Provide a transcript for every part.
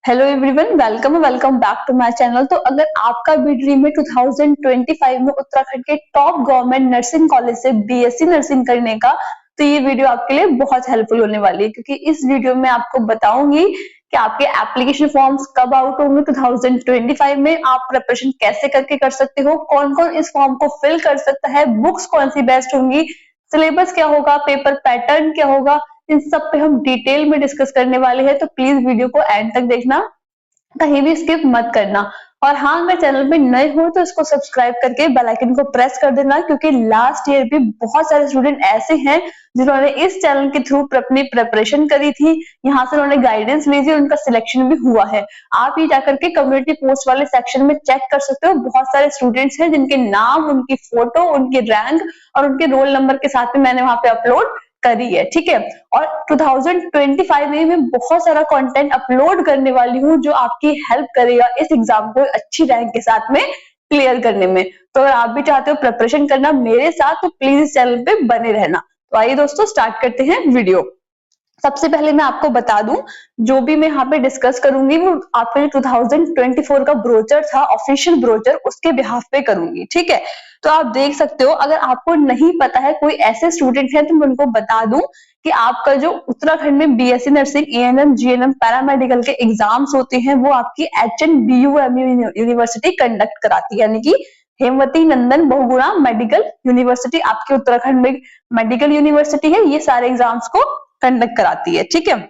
Hello everyone, welcome back to my channel. तो अगर आपका भी ड्रीम है 2025 में उत्तराखंड के टॉप गवर्नमेंट नर्सिंग कॉलेज से बीएससी नर्सिंग करने का, तो ये वीडियो आपके लिए बहुत हेल्पफुल होने वाली है, क्योंकि इस वीडियो में आपको बताऊंगी कि आपके एप्लीकेशन फॉर्म्स कब आउट होंगे 2025 में, आप प्रिपरेशन कैसे करके कर सकते हो, कौन कौन इस फॉर्म को फिल कर सकता है, बुक्स कौन सी बेस्ट होंगी, सिलेबस क्या होगा, पेपर पैटर्न क्या होगा, इन सब पे हम डिटेल में डिस्कस करने वाले हैं। तो प्लीज वीडियो को एंड तक देखना, कहीं भी स्किप मत करना। और हाँ, अगर चैनल पे नए हो तो इसको सब्सक्राइब करके बेल आइकन को प्रेस कर देना, क्योंकि लास्ट ईयर भी बहुत सारे स्टूडेंट ऐसे हैं जिन्होंने इस चैनल के थ्रू अपनी प्रिपरेशन करी थी, यहाँ से उन्होंने गाइडेंस ली थी, उनका सिलेक्शन भी हुआ है। आप ये जाकर के कम्युनिटी पोस्ट वाले सेक्शन में चेक कर सकते हो, बहुत सारे स्टूडेंट्स हैं जिनके नाम, उनकी फोटो, उनकी रैंक और उनके रोल नंबर के साथ में मैंने वहां पे अपलोड करी है, ठीक है। और 2025 में मैं बहुत सारा कंटेंट अपलोड करने वाली हूँ जो आपकी हेल्प करेगा इस एग्जाम को अच्छी रैंक के साथ में क्लियर करने में। तो अगर आप भी चाहते हो प्रिपरेशन करना मेरे साथ, तो प्लीज इस चैनल पे बने रहना। तो आइए दोस्तों, स्टार्ट करते हैं वीडियो। सबसे पहले मैं आपको बता दूं, जो भी मैं यहाँ पे डिस्कस करूंगी वो आपके 2024 का ब्रोचर था, ऑफिशियल ब्रोचर, उसके बिहाफ पे करूंगी, ठीक है। तो आप देख सकते हो, अगर आपको नहीं पता है, कोई ऐसे स्टूडेंट है तो मैं उनको बता दूं कि आपका जो उत्तराखंड में BSc nursing, ANM, GNM, paramedical के एग्जाम्स होते हैं वो आपकी HNBUMU यूनिवर्सिटी कंडक्ट कराती है, यानी कि हेमवती नंदन बहुगुणा मेडिकल यूनिवर्सिटी आपके उत्तराखंड में मेडिकल यूनिवर्सिटी है, ये सारे एग्जाम्स को कंडक्ट कराती है, ठीक है।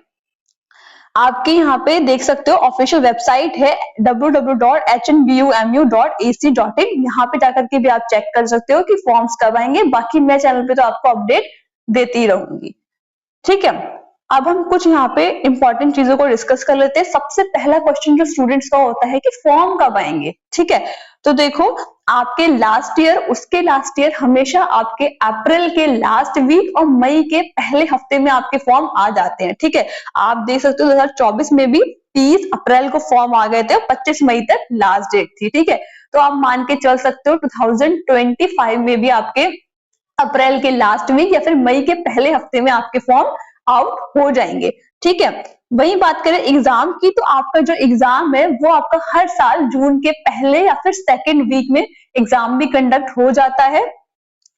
आपके यहाँ पे देख सकते हो ऑफिशियल वेबसाइट है www.hnbumu.ac.in, यहाँ पे जाकर के भी आप चेक कर सकते हो कि फॉर्म्स कब आएंगे। बाकी मैं चैनल पे तो आपको अपडेट देती रहूंगी, ठीक है। अब हम कुछ यहाँ पे इंपॉर्टेंट चीजों को डिस्कस कर लेते हैं। सबसे पहला क्वेश्चन जो स्टूडेंट्स का होता है कि फॉर्म कब आएंगे, ठीक है। तो देखो, आपके लास्ट ईयर, उसके लास्ट ईयर हमेशा आपके अप्रैल के लास्ट वीक और मई के पहले हफ्ते में आपके फॉर्म आ जाते हैं, ठीक है। आप देख सकते हो 2024 में भी 30 अप्रैल को फॉर्म आ गए थे और 25 मई तक लास्ट डेट थी, ठीक है। तो आप मान के चल सकते हो 2025 में भी आपके अप्रैल के लास्ट वीक या फिर मई के पहले हफ्ते में आपके फॉर्म आउट हो जाएंगे, ठीक है। वही बात करें एग्जाम की, तो आपका जो एग्जाम है वो आपका हर साल जून के पहले या फिर सेकेंड वीक में एग्जाम भी कंडक्ट हो जाता है।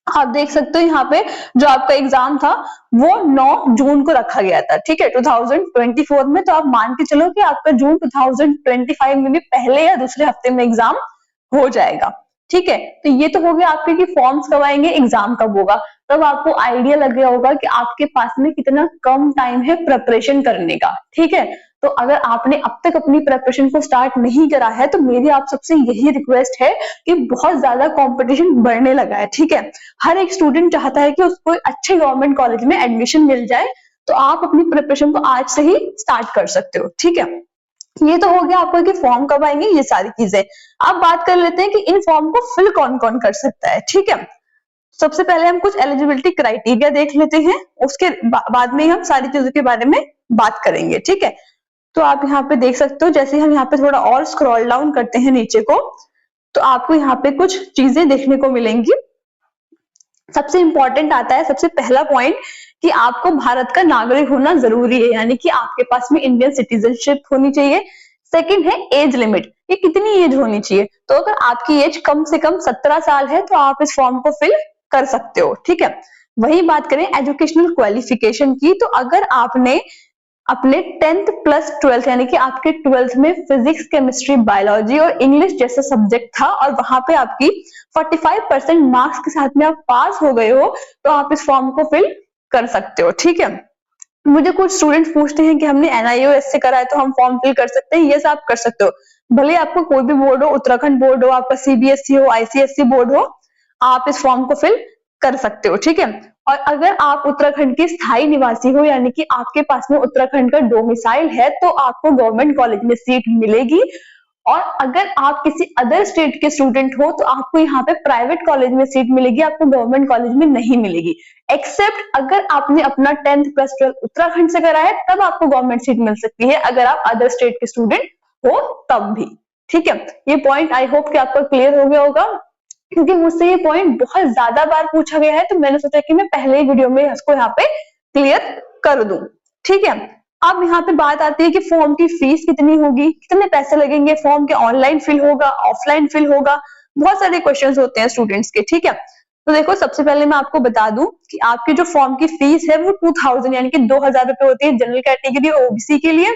आप देख सकते हो यहाँ पे जो आपका एग्जाम था वो 9 जून को रखा गया था, ठीक है, 2024 में। तो आप मान के चलो कि आपका जून 2025 में भी पहले या दूसरे हफ्ते में एग्जाम हो जाएगा, ठीक है। तो ये तो हो गया आपके कि फॉर्म्स कब आएंगे, एग्जाम कब होगा। तब आपको आइडिया लग गया होगा कि आपके पास में कितना कम टाइम है प्रिपरेशन करने का, ठीक है। तो अगर आपने अब तक अपनी प्रिपरेशन को स्टार्ट नहीं करा है तो मेरी आप सबसे यही रिक्वेस्ट है कि बहुत ज्यादा कंपटीशन बढ़ने लगा है, ठीक है। हर एक स्टूडेंट चाहता है कि उसको अच्छे गवर्नमेंट कॉलेज में एडमिशन मिल जाए, तो आप अपनी प्रिपरेशन को आज से ही स्टार्ट कर सकते हो, ठीक है। ये तो हो गया आपको कि फॉर्म कब आएंगे, ये सारी चीजें। अब बात कर लेते हैं कि इन फॉर्म को फिल कौन कौन कर सकता है, ठीक है। सबसे पहले हम कुछ एलिजिबिलिटी क्राइटेरिया देख लेते हैं, उसके बाद में हम सारी चीजों के बारे में बात करेंगे, ठीक है। तो आप यहाँ पे देख सकते हो, जैसे हम यहाँ पे थोड़ा और स्क्रॉल डाउन करते हैं नीचे को, तो आपको यहाँ पे कुछ चीजें देखने को मिलेंगी। सबसे इंपॉर्टेंट आता है, सबसे पहला पॉइंट, कि आपको भारत का नागरिक होना जरूरी है, यानी कि आपके पास में इंडियन सिटीजनशिप होनी चाहिए। सेकंड है एज लिमिट, ये कितनी एज होनी चाहिए। तो अगर आपकी एज कम से कम 17 साल है तो आप इस फॉर्म को फिल कर सकते हो, ठीक है। वही बात करें एजुकेशनल क्वालिफिकेशन की, तो अगर आपने अपने 10th प्लस 12th यानी कि आपके 12th में फिजिक्स, केमिस्ट्री, बायोलॉजी और इंग्लिश जैसा सब्जेक्ट था और वहां पे आपकी 45% मार्क्स के साथ में आप पास हो गए हो, तो आप इस फॉर्म को फिल कर सकते हो, ठीक है। मुझे कुछ स्टूडेंट पूछते हैं कि हमने NIOS से करा है तो हम फॉर्म फिल कर सकते हैं। ये सब आप कर सकते हो, भले आपको कोई भी बोर्ड हो, उत्तराखंड बोर्ड हो, आपका CBSE हो, ICSE बोर्ड हो, आप इस फॉर्म को फिल कर सकते हो, ठीक है। और अगर आप उत्तराखंड के स्थायी निवासी हो, यानी कि आपके पास में उत्तराखंड का डोमिसाइल है, तो आपको गवर्नमेंट कॉलेज में सीट मिलेगी। और अगर आप किसी अदर स्टेट के स्टूडेंट हो तो आपको यहाँ पे प्राइवेट कॉलेज में सीट मिलेगी, आपको गवर्नमेंट कॉलेज में नहीं मिलेगी। एक्सेप्ट अगर आपने अपना 10th प्लस 12 उत्तराखंड से करा है, तब आपको गवर्नमेंट सीट मिल सकती है, अगर आप अदर स्टेट के स्टूडेंट हो तब भी, ठीक है। ये पॉइंट आई होप कि आपको क्लियर हो गया होगा, क्योंकि मुझसे ये पॉइंट बहुत ज्यादा बार पूछा गया है, तो मैंने सोचा कि मैं पहले ही वीडियो में इसको यहाँ पे क्लियर कर दूं, ठीक है। अब यहाँ पे बात आती है कि फॉर्म की फीस कितनी होगी, कितने पैसे लगेंगे, फॉर्म के ऑनलाइन फिल होगा, ऑफलाइन फिल होगा, बहुत सारे क्वेश्चंस होते हैं स्टूडेंट्स के, ठीक है। तो देखो सबसे पहले मैं आपको बता दूं कि आपकी जो फॉर्म की फीस है वो 2000 यानी कि 2000 रुपए होती है जनरल कैटेगरी और ओबीसी के लिए,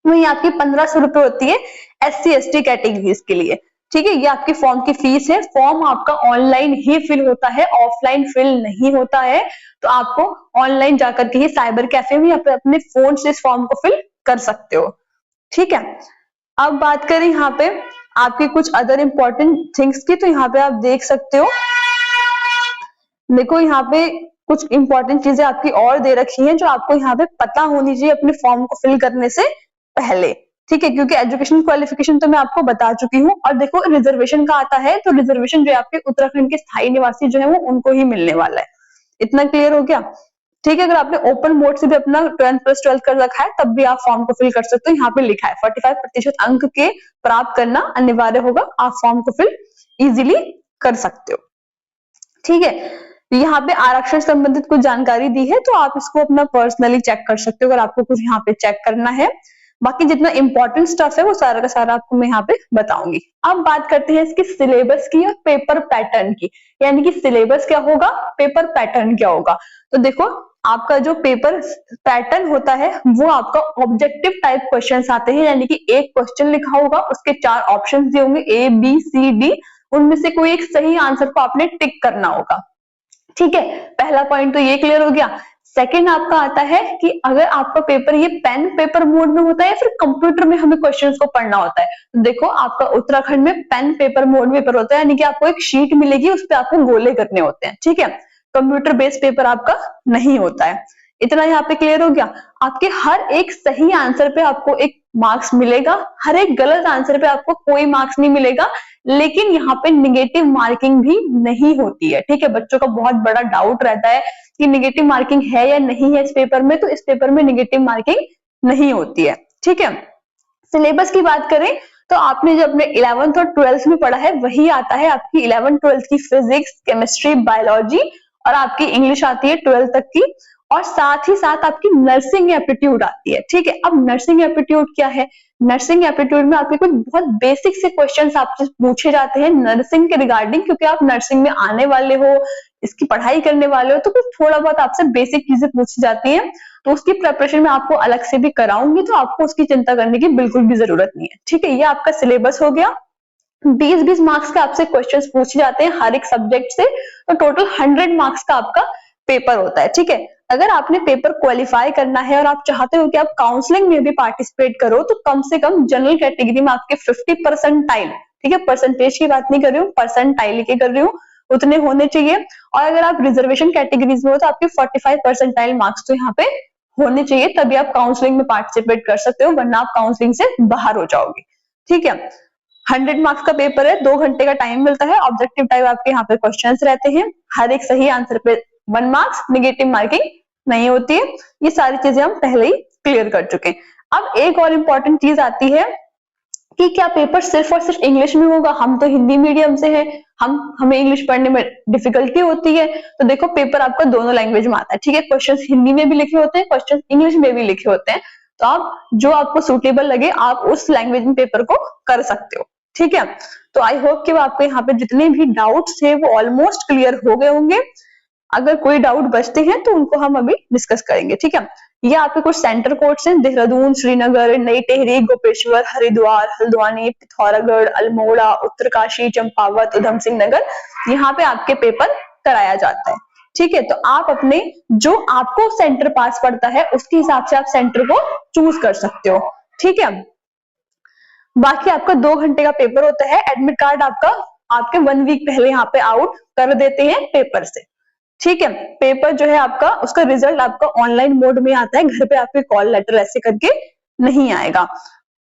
वही आपकी 1500 रुपए होती है SC ST कैटेगरीज के लिए, ठीक है। ये आपकी फॉर्म की फीस है। फॉर्म आपका ऑनलाइन ही फिल होता है, ऑफलाइन फिल नहीं होता है, तो आपको ऑनलाइन जाकर के ही साइबर कैफे में अपने फोन से इस फॉर्म को फिल कर सकते हो, ठीक है। अब बात करें यहाँ पे आपकी कुछ अदर इंपॉर्टेंट थिंग्स की, तो यहाँ पे आप देख सकते हो, देखो यहाँ पे कुछ इंपॉर्टेंट चीजें आपकी और दे रखी हैं जो आपको यहाँ पे पता होनी चाहिए अपने फॉर्म को फिल करने से पहले, ठीक है। क्योंकि एजुकेशन क्वालिफिकेशन तो मैं आपको बता चुकी हूँ, और देखो रिजर्वेशन का आता है, तो रिजर्वेशन जो है आपके उत्तराखंड के स्थायी निवासी जो है वो उनको ही मिलने वाला है। इतना क्लियर हो गया, ठीक है। अगर आपने ओपन बोर्ड से भी अपना 10th+12 कर रखा है तब भी आप फॉर्म को फिल कर सकते हो। यहाँ पे लिखा है 45% अंक के प्राप्त करना अनिवार्य होगा, आप फॉर्म को फिल इजीली कर सकते हो, ठीक है। यहाँ पे आरक्षण संबंधित कुछ जानकारी दी है, तो आप इसको अपना पर्सनली चेक कर सकते हो अगर आपको कुछ यहाँ पे चेक करना है। बाकी जितना इंपॉर्टेंट स्टफ है वो सारा का सारा आपको मैं यहाँ पे बताऊंगी। अब बात करते हैं इसकी सिलेबस की और पेपर पैटर्न की, यानी कि सिलेबस क्या होगा, पेपर पैटर्न क्या होगा। तो देखो आपका जो पेपर पैटर्न होता है वो आपका ऑब्जेक्टिव टाइप क्वेश्चंस आते हैं, यानी कि एक क्वेश्चन लिखा होगा, उसके 4 ऑप्शंस दिए होंगे ABCD, उनमें से कोई एक सही आंसर को आपने टिक करना होगा, ठीक है। पहला पॉइंट तो ये क्लियर हो गया। सेकंड आपका आता है कि अगर आपका पेपर ये पेन पेपर मोड में होता है या फिर कंप्यूटर में हमें क्वेश्चंस को पढ़ना होता है, तो देखो आपका उत्तराखंड में पेन पेपर मोड में पेपर होता है, यानी कि आपको एक शीट मिलेगी, उस पर आपको गोले करने होते हैं, ठीक है। कंप्यूटर बेस्ड पेपर आपका नहीं होता है। इतना यहाँ पे क्लियर हो गया। आपके हर एक सही आंसर पे आपको एक मार्क्स मिलेगा, हर एक गलत आंसर पे आपको कोई मार्क्स नहीं मिलेगा, लेकिन यहाँ पे निगेटिव मार्किंग भी नहीं होती है, ठीक है। बच्चों का बहुत बड़ा डाउट रहता है कि निगेटिव मार्किंग है या नहीं है इस पेपर में, तो इस पेपर में निगेटिव मार्किंग नहीं होती है, ठीक है। सिलेबस की बात करें तो आपने जो अपने 11th और 12th में पढ़ा है वही आता है आपकी 11th-12th की फिजिक्स, केमिस्ट्री, बायोलॉजी, और आपकी इंग्लिश आती है 12th तक की, और साथ ही साथ आपकी नर्सिंग एप्टीट्यूड आती है, ठीक है। अब नर्सिंग एप्टीट्यूड क्या है, नर्सिंग एप्टीट्यूड में आपके कुछ बहुत बेसिक से क्वेश्चंस आपसे पूछे जाते हैं नर्सिंग के रिगार्डिंग, क्योंकि आप नर्सिंग में आने वाले हो, इसकी पढ़ाई करने वाले हो, तो कुछ थोड़ा बहुत आपसे बेसिक चीजें पूछी जाती हैं, तो उसकी प्रिपरेशन में आपको अलग से भी कराऊंगी, तो आपको उसकी चिंता करने की बिल्कुल भी जरूरत नहीं है, ठीक है। ये आपका सिलेबस हो गया। 20-20 मार्क्स के आपसे क्वेश्चंस पूछे जाते हैं हर एक सब्जेक्ट से, तो टोटल 100 मार्क्स का आपका पेपर होता है, ठीक है। अगर आपने पेपर क्वालिफाई करना है और आप चाहते हो कि आप काउंसलिंग में भी पार्टिसिपेट करो, तो कम से कम जनरल कैटेगरी में आपके 50 परसेंटाइल, ठीक है, परसेंटेज की बात नहीं कर रही हूँ, परसेंटाइल की कर रही हूँ, उतने होने चाहिए। और अगर आप रिजर्वेशन कैटेगरीज में हो तो आपके 45 परसेंटाइल मार्क्स तो यहाँ पे होने चाहिए, तभी आप काउंसलिंग में पार्टिसिपेट कर सकते हो, वरना आप काउंसलिंग से बाहर हो जाओगे, ठीक है। 100 मार्क्स का पेपर है, 2 घंटे का टाइम मिलता है, ऑब्जेक्टिव टाइप आपके यहाँ पे क्वेश्चंस रहते हैं, हर एक सही आंसर पे 1 मार्क्स, निगेटिव मार्किंग नहीं होती है। ये सारी चीजें हम पहले ही क्लियर कर चुके हैं। अब एक और इम्पोर्टेंट चीज आती है कि क्या पेपर सिर्फ और सिर्फ इंग्लिश में होगा, हम तो हिंदी मीडियम से हैं, हमें इंग्लिश पढ़ने में डिफिकल्टी होती है, तो देखो पेपर आपका दोनों लैंग्वेज में आता है, ठीक है। क्वेश्चंस हिंदी में भी लिखे होते हैं, क्वेश्चंस इंग्लिश में भी लिखे होते हैं, तो आप जो आपको सुटेबल लगे आप उस लैंग्वेज में पेपर को कर सकते हो, ठीक है। तो आई होप कि आपको यहाँ पे जितने भी डाउट्स थे वो ऑलमोस्ट क्लियर हो गए होंगे। अगर कोई डाउट बचते हैं तो उनको हम अभी डिस्कस करेंगे, ठीक है। ये आपके कुछ सेंटर कोड्स हैं, देहरादून, श्रीनगर, नई टिहरी, गोपेश्वर, हरिद्वार, हल्द्वानी, पिथौरागढ़, अल्मोड़ा, उत्तरकाशी, चंपावत, उधम सिंह नगर, यहाँ पे आपके पेपर कराया जाता है, ठीक है। तो आप अपने जो आपको सेंटर पास पड़ता है उसके हिसाब से आप सेंटर को चूज कर सकते हो, ठीक है। बाकी आपका 2 घंटे का पेपर होता है, एडमिट कार्ड आपका आपके 1 वीक पहले यहाँ पे आउट कर देते हैं पेपर से, ठीक है। पेपर जो है आपका उसका रिजल्ट आपका ऑनलाइन मोड में आता है, घर पे आपके कॉल लेटर ऐसे करके नहीं आएगा।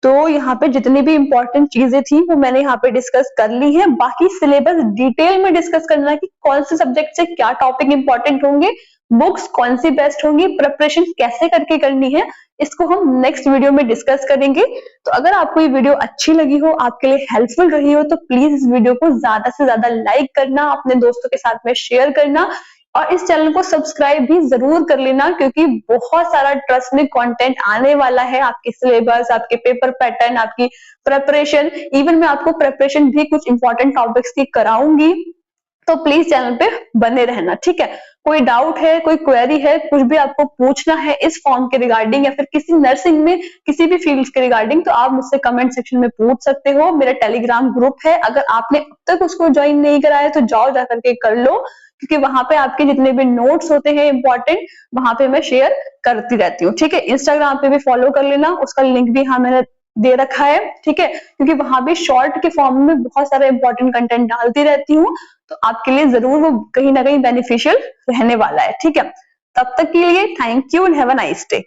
तो यहाँ पे जितनी भी इंपॉर्टेंट चीजें थी वो मैंने यहाँ पे डिस्कस कर ली है। बाकी सिलेबस डिटेल में डिस्कस करना है कि कौन से सब्जेक्ट से क्या टॉपिक इंपॉर्टेंट होंगे, बुक्स कौन सी बेस्ट होंगी, प्रिपरेशन कैसे करके करनी है, इसको हम नेक्स्ट वीडियो में डिस्कस करेंगे। तो अगर आपको ये वीडियो अच्छी लगी हो, आपके लिए हेल्पफुल रही हो, तो प्लीज इस वीडियो को ज्यादा से ज्यादा लाइक करना, अपने दोस्तों के साथ में शेयर करना। और इस चैनल को सब्सक्राइब भी जरूर कर लेना, क्योंकि बहुत सारा ट्रस्ट में कंटेंट आने वाला है। आपके सिलेबस, आपके पेपर पैटर्न, आपकी प्रेपरेशन, इवन मैं आपको प्रेपरेशन भी कुछ इंपॉर्टेंट टॉपिक्स की कराऊंगी। तो प्लीज चैनल पे बने रहना, ठीक है। कोई डाउट है, कोई क्वेरी है, कुछ भी आपको पूछना है इस फॉर्म के रिगार्डिंग या फिर किसी नर्सिंग में किसी भी फील्ड के रिगार्डिंग, तो आप मुझसे कमेंट सेक्शन में पूछ सकते हो। मेरा टेलीग्राम ग्रुप है, अगर आपने अब तक उसको ज्वाइन नहीं करा है तो जाओ जाकर के कर लो, क्योंकि वहां पे आपके जितने भी नोट्स होते हैं इंपॉर्टेंट, वहां पे मैं शेयर करती रहती हूँ, ठीक है। इंस्टाग्राम पे भी फॉलो कर लेना, उसका लिंक भी यहाँ मैंने दे रखा है, ठीक है, क्योंकि वहां भी शॉर्ट के फॉर्म में बहुत सारा इंपॉर्टेंट कंटेंट डालती रहती हूँ, तो आपके लिए जरूर वो कहीं ना कहीं बेनिफिशियल रहने वाला है, ठीक है। तब तक के लिए thank you and have a nice day.